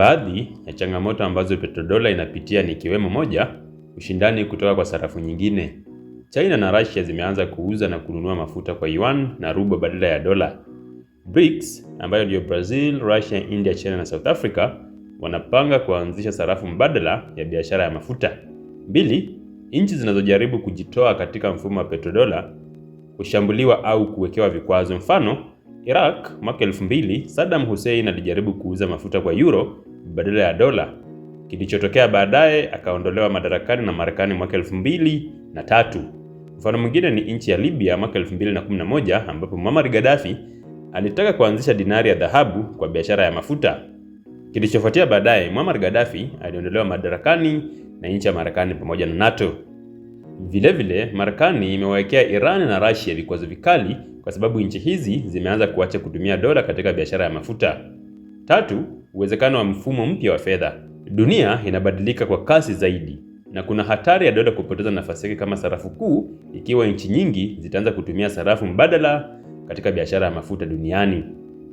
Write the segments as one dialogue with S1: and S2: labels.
S1: Baadhi ya changamoto ambazo petrodola inapitia ni ikiwemo: moja, ushindani kutoka kwa sarafu nyingine. China na Russia zimeanza kuuza na kununua mafuta kwa yuan na ruble badala ya dola. BRICS ambayo ndio Brazil, Russia, India, China na South Africa wanapanga kuanzisha sarafu mbadala ya biashara ya mafuta. 2, nchi zinazojaribu kujitoa katika mfumo wa petrodola kushambuliwa au kuwekewa vikwazo. Mfano, Iraq mwaka 2000 Saddam Hussein alijaribu kuuza mafuta kwa euro badala ya dola. Kilichotokea baadaye akaondolewa madarakani na Marekani mwaka 2003. Mfano mwingine ni nchi ya Libya mwaka 2011 ambapo Muammar Gaddafi alitaka kuanzisha dinari ya dhahabu kwa biashara ya mafuta. Kilichofuatia baadaye, Muammar Gaddafi aliondolewa madarakani na nchi ya Marekani pamoja na NATO. Vilevile, Marekani imewawekea Iran na Russia vikwazo vikali kwa sababu nchi hizi zimeanza kuacha kutumia dola katika biashara ya mafuta. 3, uwezekano wa mfumo mpya wa fedha. Dunia inabadilika kwa kasi zaidi na kuna hatari ya dola kupoteza nafasi yake kama sarafu kuu ikiwa nchi nyingi zitaanza kutumia sarafu mbadala katika biashara ya mafuta duniani.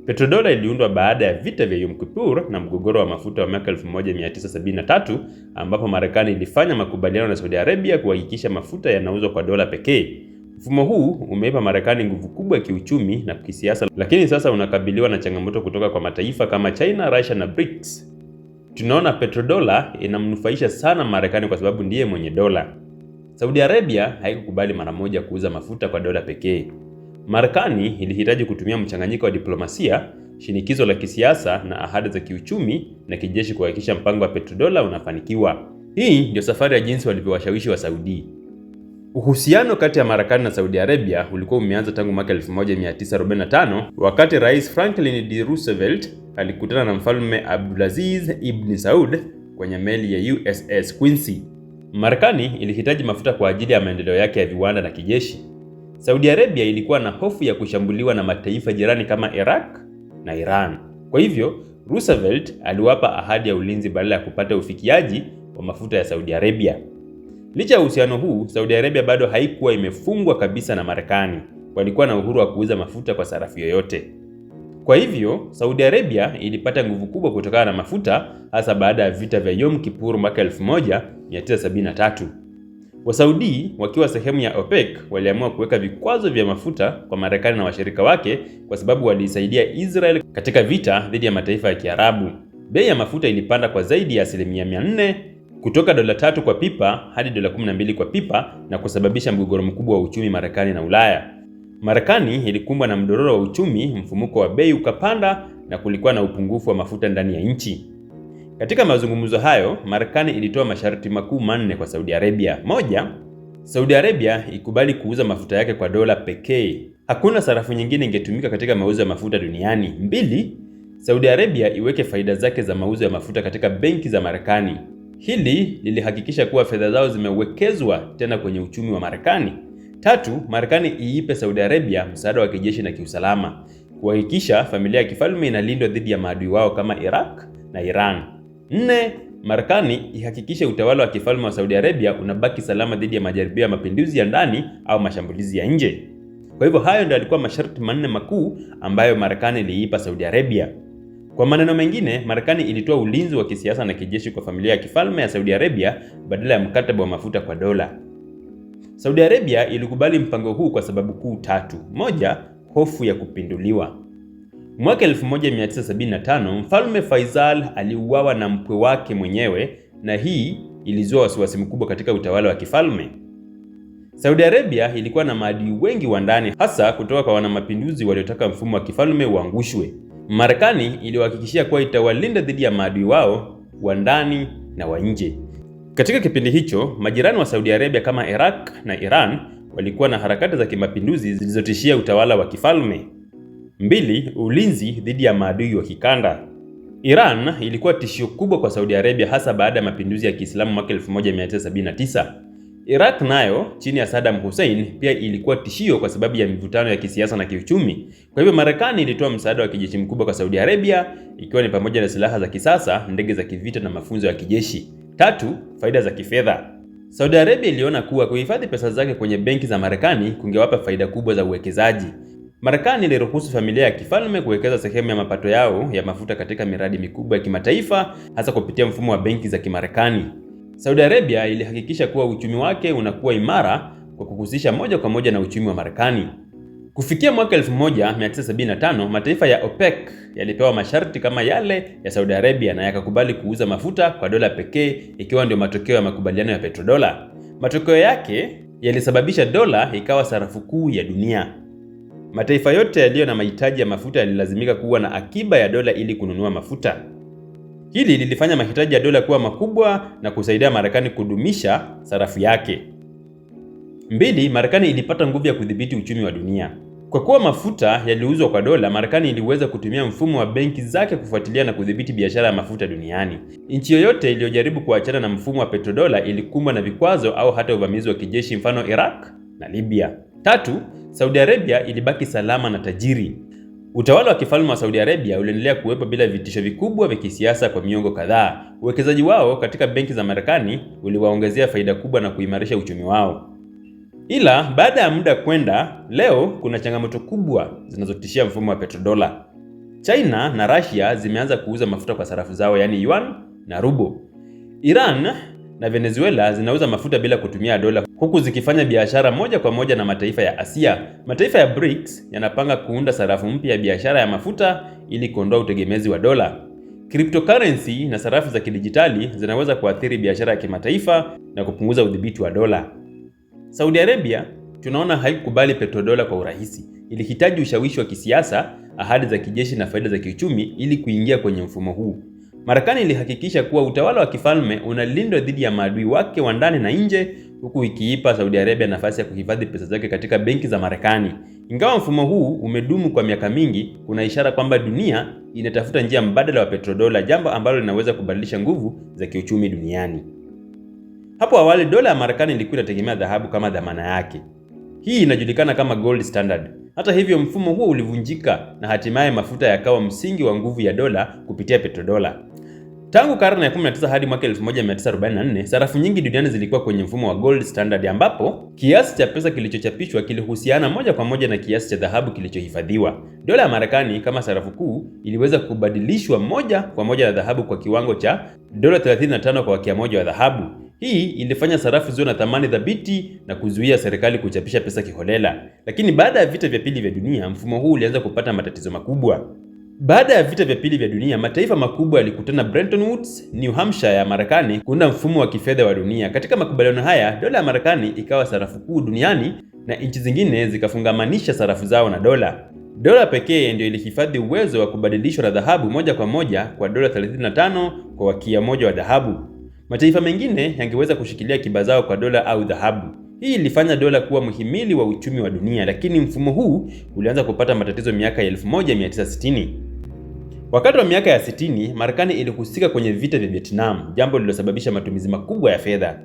S1: Petrodola iliundwa baada ya vita vya Yom Kippur na mgogoro wa mafuta wa mwaka 1973 ambapo Marekani ilifanya makubaliano na Saudi Arabia kuhakikisha mafuta yanauzwa kwa dola pekee. Mfumo huu umeipa Marekani nguvu kubwa ya kiuchumi na kisiasa, lakini sasa unakabiliwa na changamoto kutoka kwa mataifa kama China, Russia na BRICS. Tunaona petrodola inamnufaisha sana Marekani kwa sababu ndiye mwenye dola. Saudi Arabia haikukubali mara moja kuuza mafuta kwa dola pekee. Marekani ilihitaji kutumia mchanganyiko wa diplomasia, shinikizo la kisiasa na ahadi za kiuchumi na kijeshi kuhakikisha mpango wa petrodola unafanikiwa. Hii ndio safari ya jinsi walivyowashawishi wa Saudi. Uhusiano kati ya Marekani na Saudi Arabia ulikuwa umeanza tangu mwaka 1945 wakati Rais Franklin D. Roosevelt alikutana na Mfalme Abdulaziz ibn Saud kwenye meli ya USS Quincy. Marekani ilihitaji mafuta kwa ajili ya maendeleo yake ya viwanda na kijeshi. Saudi Arabia ilikuwa na hofu ya kushambuliwa na mataifa jirani kama Iraq na Iran. Kwa hivyo, Roosevelt aliwapa ahadi ya ulinzi badala ya kupata ufikiaji wa mafuta ya Saudi Arabia. Licha ya uhusiano huu, Saudi Arabia bado haikuwa imefungwa kabisa na Marekani. Walikuwa na uhuru wa kuuza mafuta kwa sarafu yoyote. Kwa hivyo, Saudi Arabia ilipata nguvu kubwa kutokana na mafuta, hasa baada ya vita vya Yom Kippur mwaka 1973. Wasaudi wakiwa sehemu ya OPEC waliamua kuweka vikwazo vya mafuta kwa Marekani na washirika wake kwa sababu waliisaidia Israel katika vita dhidi ya mataifa ya Kiarabu. Bei ya mafuta ilipanda kwa zaidi ya 400% kutoka dola 3 kwa pipa hadi dola 12 kwa pipa na kusababisha mgogoro mkubwa wa uchumi Marekani na Ulaya. Marekani ilikumbwa na mdororo wa uchumi, mfumuko wa bei ukapanda na kulikuwa na upungufu wa mafuta ndani ya nchi. Katika mazungumzo hayo, Marekani ilitoa masharti makuu 4 kwa Saudi Arabia. 1, Saudi Arabia ikubali kuuza mafuta yake kwa dola pekee. Hakuna sarafu nyingine ingetumika katika mauzo ya mafuta duniani. 2, Saudi Arabia iweke faida zake za mauzo ya mafuta katika benki za Marekani. Hili lilihakikisha kuwa fedha zao zimewekezwa tena kwenye uchumi wa Marekani. 3, Marekani iipe Saudi Arabia msaada wa kijeshi na kiusalama, kuhakikisha familia ya kifalme inalindwa dhidi ya maadui wao kama Iraq na Iran. 4, Marekani ihakikishe utawala wa kifalme wa Saudi Arabia unabaki salama dhidi ya majaribio ya mapinduzi ya ndani au mashambulizi ya nje. Kwa hivyo hayo ndio yalikuwa masharti 4 makuu ambayo Marekani iliipa Saudi Arabia. Kwa maneno mengine, Marekani ilitoa ulinzi wa kisiasa na kijeshi kwa familia ya kifalme ya Saudi Arabia badala ya mkataba wa mafuta kwa dola. Saudi Arabia ilikubali mpango huu kwa sababu kuu 3. 1, hofu ya kupinduliwa. Mwaka 1975, Mfalme Faisal aliuawa na mkwe wake mwenyewe na hii ilizua wasiwasi mkubwa katika utawala wa kifalme. Saudi Arabia ilikuwa na maadui wengi wa ndani, hasa kutoka kwa wanamapinduzi waliotaka mfumo wa kifalme uangushwe. Marekani iliwahakikishia kuwa itawalinda dhidi ya maadui wao wa ndani na wa nje. Katika kipindi hicho, majirani wa Saudi Arabia kama Iraq na Iran walikuwa na harakati za kimapinduzi zilizotishia utawala wa kifalme. 2, ulinzi dhidi ya maadui wa kikanda. Iran ilikuwa tishio kubwa kwa Saudi Arabia hasa baada ya mapinduzi ya Kiislamu mwaka 1979. Iraq nayo chini ya Saddam Hussein pia ilikuwa tishio kwa sababu ya mivutano ya kisiasa na kiuchumi. Kwa hivyo Marekani ilitoa msaada wa kijeshi mkubwa kwa Saudi Arabia, ikiwa ni pamoja na silaha za kisasa, ndege za kivita na mafunzo ya kijeshi. 3, faida za kifedha. Saudi Arabia iliona kuwa kuhifadhi pesa zake kwenye benki za Marekani kungewapa faida kubwa za uwekezaji. Marekani iliruhusu familia ya kifalme kuwekeza sehemu ya mapato yao ya mafuta katika miradi mikubwa ya kimataifa, hasa kupitia mfumo wa benki za Kimarekani. Saudi Arabia ilihakikisha kuwa uchumi wake unakuwa imara kwa kuhusisha moja kwa moja na uchumi wa Marekani. Kufikia mwaka 1975, mataifa ya OPEC yalipewa masharti kama yale ya Saudi Arabia na yakakubali kuuza mafuta kwa dola pekee, ikiwa ndio matokeo ya makubaliano ya petrodola. Matokeo yake yalisababisha dola ikawa sarafu kuu ya dunia. Mataifa yote yaliyo na mahitaji ya mafuta yalilazimika kuwa na akiba ya dola ili kununua mafuta. Hili lilifanya mahitaji ya dola kuwa makubwa na kusaidia Marekani kudumisha sarafu yake. 2. Marekani ilipata nguvu ya kudhibiti uchumi wa dunia. Kwa kuwa mafuta yaliuzwa kwa dola, Marekani iliweza kutumia mfumo wa benki zake kufuatilia na kudhibiti biashara ya mafuta duniani. Nchi yoyote iliyojaribu kuachana na mfumo wa petrodola ilikumbwa na vikwazo au hata uvamizi wa kijeshi, mfano Iraq na Libya. 3. Saudi Arabia ilibaki salama na tajiri. Utawala wa kifalme wa Saudi Arabia uliendelea kuwepo bila vitisho vikubwa vya kisiasa kwa miongo kadhaa. Uwekezaji wao katika benki za Marekani uliwaongezea faida kubwa na kuimarisha uchumi wao. Ila baada ya muda kwenda, leo kuna changamoto kubwa zinazotishia mfumo wa petrodola. China na Russia zimeanza kuuza mafuta kwa sarafu zao, yani yuan na rubo. Iran na Venezuela zinauza mafuta bila kutumia dola, huku zikifanya biashara moja kwa moja na mataifa ya Asia. Mataifa ya BRICS yanapanga kuunda sarafu mpya ya biashara ya mafuta ili kuondoa utegemezi wa dola. Cryptocurrency na sarafu za kidijitali zinaweza kuathiri biashara ya kimataifa na kupunguza udhibiti wa dola. Saudi Arabia tunaona haikubali petrodola kwa urahisi. Ilihitaji ushawishi wa kisiasa, ahadi za kijeshi na faida za kiuchumi ili kuingia kwenye mfumo huu. Marekani ilihakikisha kuwa utawala wa kifalme unalindwa dhidi ya maadui wake wa ndani na nje, huku ikiipa Saudi Arabia nafasi ya kuhifadhi pesa zake katika benki za Marekani. Ingawa mfumo huu umedumu kwa miaka mingi, kuna ishara kwamba dunia inatafuta njia mbadala wa petrodola, jambo ambalo linaweza kubadilisha nguvu za kiuchumi duniani. Hapo awali dola ya Marekani ilikuwa inategemea dhahabu kama dhamana yake. Hii inajulikana kama gold standard. Hata hivyo, mfumo huo ulivunjika na hatimaye mafuta yakawa msingi wa nguvu ya dola kupitia petrodola. Tangu karne ya 19 hadi mwaka 1944, sarafu nyingi duniani zilikuwa kwenye mfumo wa gold standard, ambapo kiasi cha pesa kilichochapishwa kilihusiana moja kwa moja na kiasi cha dhahabu kilichohifadhiwa. Dola ya Marekani kama sarafu kuu iliweza kubadilishwa moja kwa moja na dhahabu kwa kiwango cha dola 35 kwa wakia moja wa dhahabu. Hii ilifanya sarafu ziwe na thamani thabiti na kuzuia serikali kuchapisha pesa kiholela. Lakini baada ya vita vya pili vya dunia, mfumo huu ulianza kupata matatizo makubwa. Baada ya vita vya pili vya dunia, mataifa makubwa yalikutana Bretton Woods, New Hampshire ya Marekani kuunda mfumo wa kifedha wa dunia. Katika makubaliano haya, dola ya Marekani ikawa sarafu kuu duniani na nchi zingine zikafungamanisha sarafu zao na dola. Dola pekee ndio ilihifadhi uwezo wa kubadilishwa na dhahabu moja kwa moja kwa dola 35 kwa wakia moja wa dhahabu. Mataifa mengine yangeweza kushikilia akiba zao kwa dola au dhahabu. Hii ilifanya dola kuwa muhimili wa uchumi wa dunia, lakini mfumo huu ulianza kupata matatizo miaka ya 1960. Wakati wa miaka ya 60, Marekani ilihusika kwenye vita vya Vietnam, jambo lililosababisha matumizi makubwa ya fedha.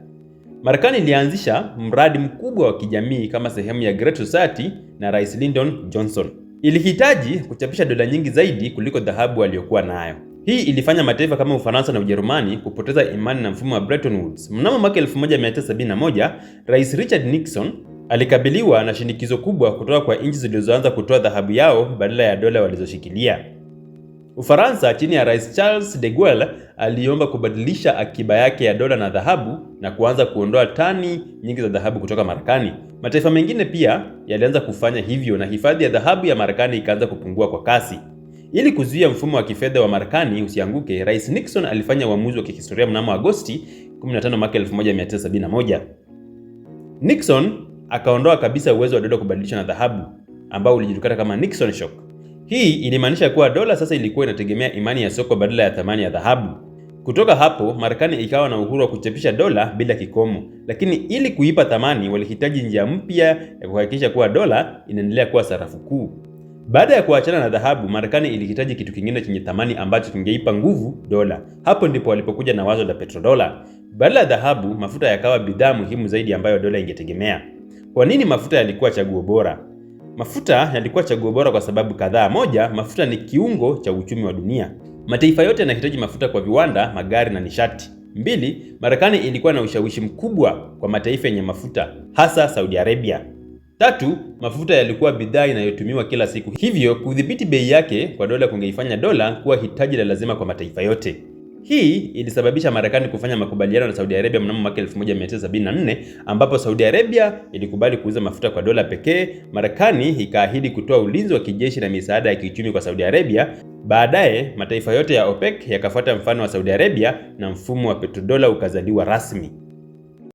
S1: Marekani ilianzisha mradi mkubwa wa kijamii kama sehemu ya Great Society na Rais Lyndon Johnson. Ilihitaji kuchapisha dola nyingi zaidi kuliko dhahabu aliyokuwa nayo. Hii ilifanya mataifa kama Ufaransa na Ujerumani kupoteza imani na mfumo wa Bretton Woods. Mnamo mwaka 1971, Rais Richard Nixon alikabiliwa na shinikizo kubwa kutoka kwa nchi zilizoanza kutoa dhahabu yao badala ya dola walizoshikilia. Ufaransa chini ya Rais Charles de Gaulle aliomba kubadilisha akiba yake ya dola na dhahabu na kuanza kuondoa tani nyingi za dhahabu kutoka Marekani. Mataifa mengine pia yalianza kufanya hivyo na hifadhi ya dhahabu ya Marekani ikaanza kupungua kwa kasi. Ili kuzuia mfumo wa kifedha wa Marekani usianguke, Rais Nixon alifanya uamuzi wa kihistoria mnamo Agosti 15 mwaka 1971. Nixon akaondoa kabisa uwezo wa dola kubadilishwa na dhahabu, ambao ulijulikana kama Nixon shock. Hii ilimaanisha kuwa dola sasa ilikuwa inategemea imani ya soko badala ya thamani ya dhahabu. Kutoka hapo, Marekani ikawa na uhuru wa kuchapisha dola bila kikomo, lakini ili kuipa thamani walihitaji njia mpya ya kuhakikisha kuwa dola inaendelea kuwa sarafu kuu. Baada ya kuachana na dhahabu, Marekani ilihitaji kitu kingine chenye thamani ambacho kingeipa nguvu dola. Hapo ndipo walipokuja na wazo la petrodola. Badala ya dhahabu, mafuta yakawa bidhaa muhimu zaidi ambayo dola ingetegemea. Kwa nini mafuta yalikuwa chaguo bora? Mafuta yalikuwa chaguo bora kwa sababu kadhaa. Moja, mafuta ni kiungo cha uchumi wa dunia. Mataifa yote yanahitaji mafuta kwa viwanda, magari na nishati. 2, Marekani ilikuwa na ushawishi mkubwa kwa mataifa yenye mafuta, hasa Saudi Arabia. Tatu, mafuta yalikuwa bidhaa inayotumiwa kila siku, hivyo kudhibiti bei yake kwa dola kungeifanya dola kuwa hitaji la lazima kwa mataifa yote. Hii ilisababisha Marekani kufanya makubaliano na Saudi Arabia mnamo mwaka 1974 ambapo Saudi Arabia ilikubali kuuza mafuta kwa dola pekee. Marekani ikaahidi kutoa ulinzi wa kijeshi na misaada ya kiuchumi kwa Saudi Arabia. Baadaye mataifa yote ya OPEC yakafuata mfano wa Saudi Arabia na mfumo wa petrodola ukazaliwa rasmi.